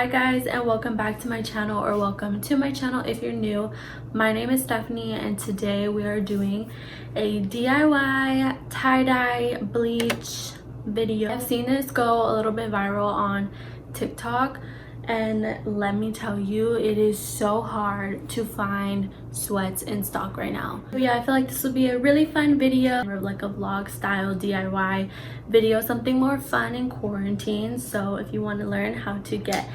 Hi guys, and welcome back to my channel, or welcome to my channel if you're new. My name is Stephanie and today we are doing a DIY tie-dye bleach video. I've seen this go a little bit viral on TikTok, and let me tell you, it is so hard to find sweats in stock right now. So yeah, I feel like this will be a really fun video, or like a vlog style DIY video, something more fun in quarantine. So if you want to learn how to get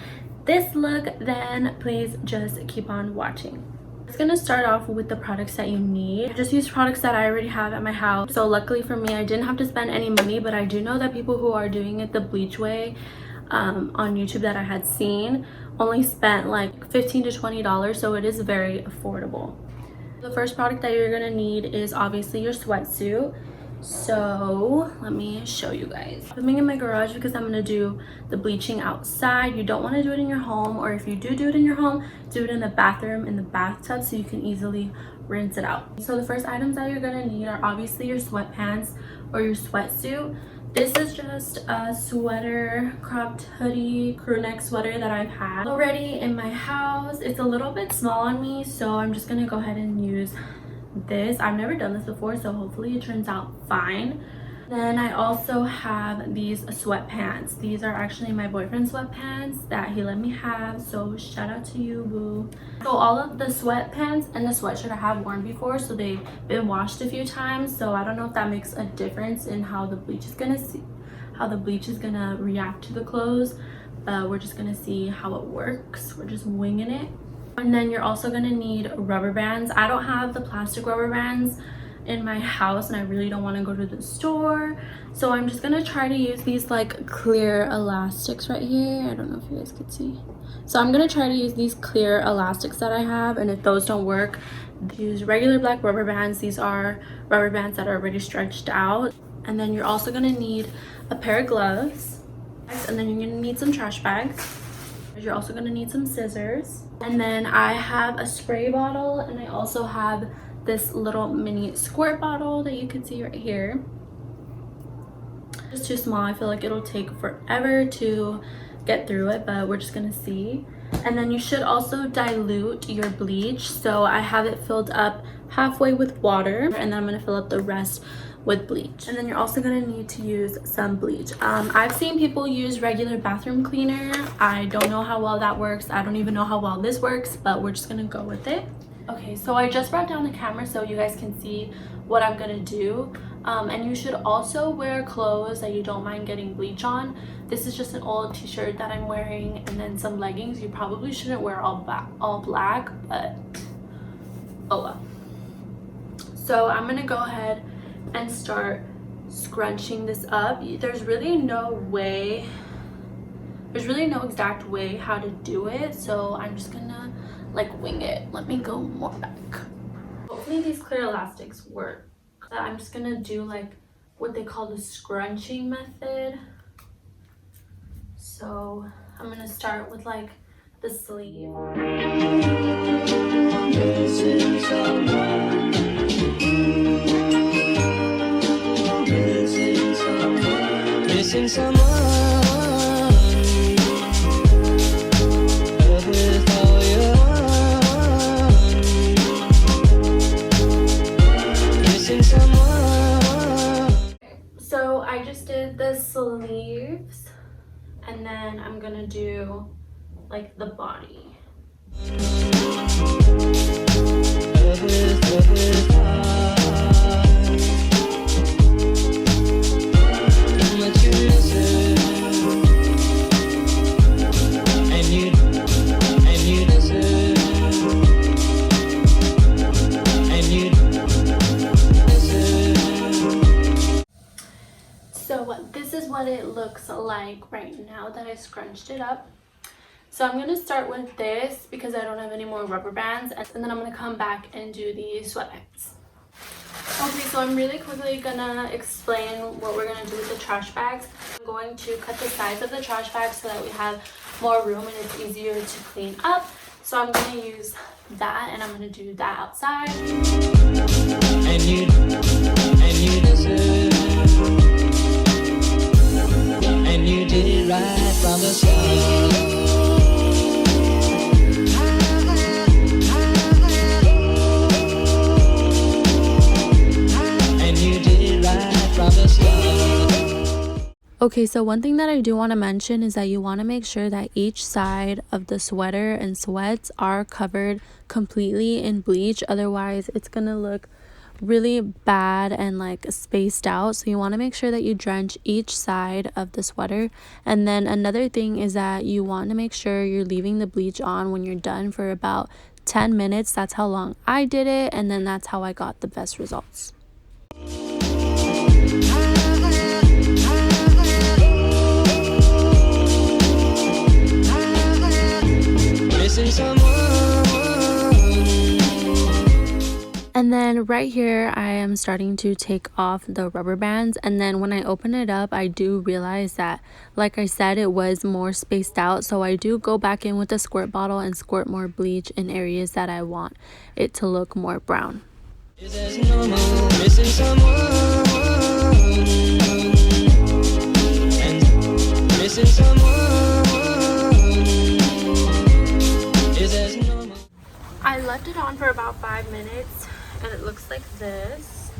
this look, then please just keep on watching. It's gonna start off with the products that you need. I just use products that I already have at my house. So luckily for me, I didn't have to spend any money, but I do know that people who are doing it the bleach way on YouTube that I had seen only spent like $15 to $20, so it is very affordable. The first product that you're gonna need is obviously your sweatsuit. So let me show you guys. I'm filming in my garage because I'm gonna do the bleaching outside. You don't want to do it in your home, or if you do it in your home, do it in the bathroom, in the bathtub, so you can easily rinse it out. So the first items that you're gonna need are obviously your sweatpants or your sweatsuit. This is just a sweater, cropped hoodie, crew neck sweater that I've had already in my house. It's a little bit small on me, so I'm just gonna go ahead and use this. I've never done this before, so hopefully it turns out fine. Then I also have these sweatpants. These are actually my boyfriend's sweatpants that he let me have, so shout out to you, boo. So all of the sweatpants and the sweatshirt I have worn before, so they've been washed a few times, so I don't know if that makes a difference in how the bleach is gonna react to the clothes, but we're just gonna see how it works. We're just winging it. And then you're also gonna need rubber bands. I don't have the plastic rubber bands in my house, and I really don't want to go to the store, so I'm just gonna try to use these like clear elastics right here. I don't know if you guys could see, so I'm gonna try to use these clear elastics that I have, and if those don't work, use regular black rubber bands. These are rubber bands that are already stretched out. And then you're also gonna need a pair of gloves, and then you're gonna need some trash bags. You're also gonna need some scissors, and then I have a spray bottle, and I also have this little mini squirt bottle that you can see right here. It's too small. I feel like it'll take forever to get through it, but we're just gonna see. And then you should also dilute your bleach, so I have it filled up halfway with water, and then I'm gonna fill up the rest with bleach. And then you're also gonna need to use some bleach. I've seen people use regular bathroom cleaner. I don't know how well that works. I don't even know how well this works, but we're just gonna go with it. Okay, so I just brought down the camera so you guys can see what I'm gonna do. And you should also wear clothes that you don't mind getting bleach on. This is just an old t-shirt that I'm wearing, and then some leggings. You probably shouldn't wear all black, but oh well. So I'm gonna go ahead and start scrunching this up. There's really no exact way how to do it, so I'm just gonna like wing it. Let me go more back. Hopefully these clear elastics work. I'm just gonna do like what they call the scrunching method. So I'm gonna start with like the sleeve. Missing someone. So I just did the sleeves, and then I'm gonna do like the body. This is what it looks like right now that I scrunched it up. So I'm gonna start with this because I don't have any more rubber bands, and then I'm gonna come back and do the sweatpants. Okay, so I'm really quickly gonna explain what we're gonna do with the trash bags. I'm going to cut the sides of the trash bags so that we have more room and it's easier to clean up. So I'm gonna use that, and I'm gonna do that outside. And you deserve. And you did it right from the start. Okay, so one thing that I do want to mention is that you want to make sure that each side of the sweater and sweats are covered completely in bleach. Otherwise, it's going to look really bad and like spaced out. So you want to make sure that you drench each side of the sweater. And then another thing is that you want to make sure you're leaving the bleach on when you're done for about 10 minutes. That's how long I did it, and then that's how I got the best results. And then right here I am starting to take off the rubber bands, and then when I open it up I do realize that, like I said, it was more spaced out. So I do go back in with the squirt bottle and squirt more bleach in areas that I want it to look more brown. I left it on for about 5 minutes and it looks like this.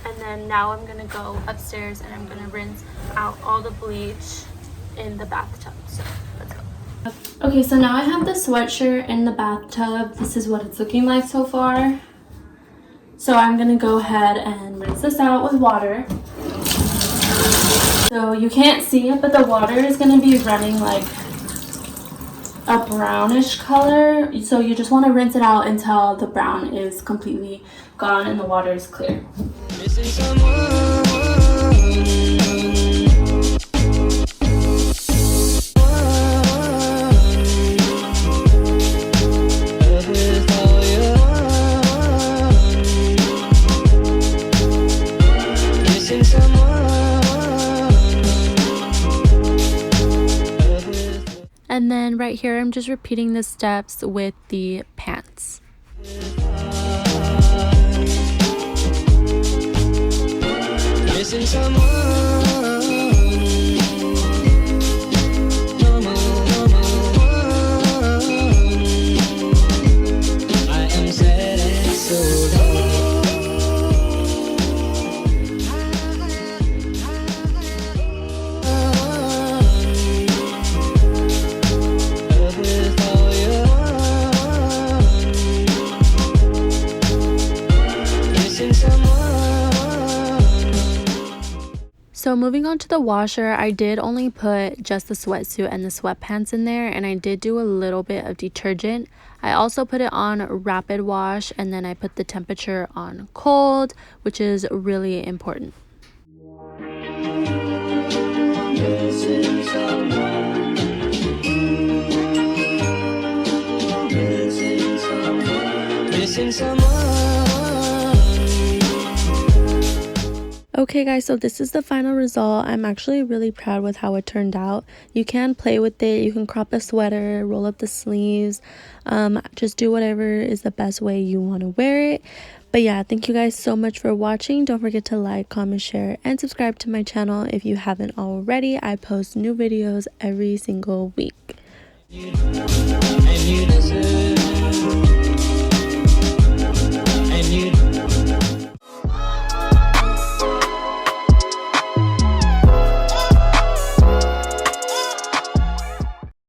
And then now I'm gonna go upstairs and I'm gonna rinse out all the bleach in the bathtub. So let's go. Okay, so now I have the sweatshirt in the bathtub. This is what it's looking like so far. So I'm gonna go ahead and rinse this out with water. So you can't see it, but the water is gonna be running like a brownish color. So you just want to rinse it out until the brown is completely gone and the water is clear. And then right here, I'm just repeating the steps with the pants. So moving on to the washer, I did only put just the sweatsuit and the sweatpants in there, and I did do a little bit of detergent. I also put it on rapid wash, and then I put the temperature on cold, which is really important. Okay guys, so this is the final result. I'm actually really proud with how it turned out. You can play with it, you can crop a sweater, roll up the sleeves, just do whatever is the best way you want to wear it. But yeah, thank you guys so much for watching. Don't forget to like, comment, share, and subscribe to my channel if you haven't already. I post new videos every single week.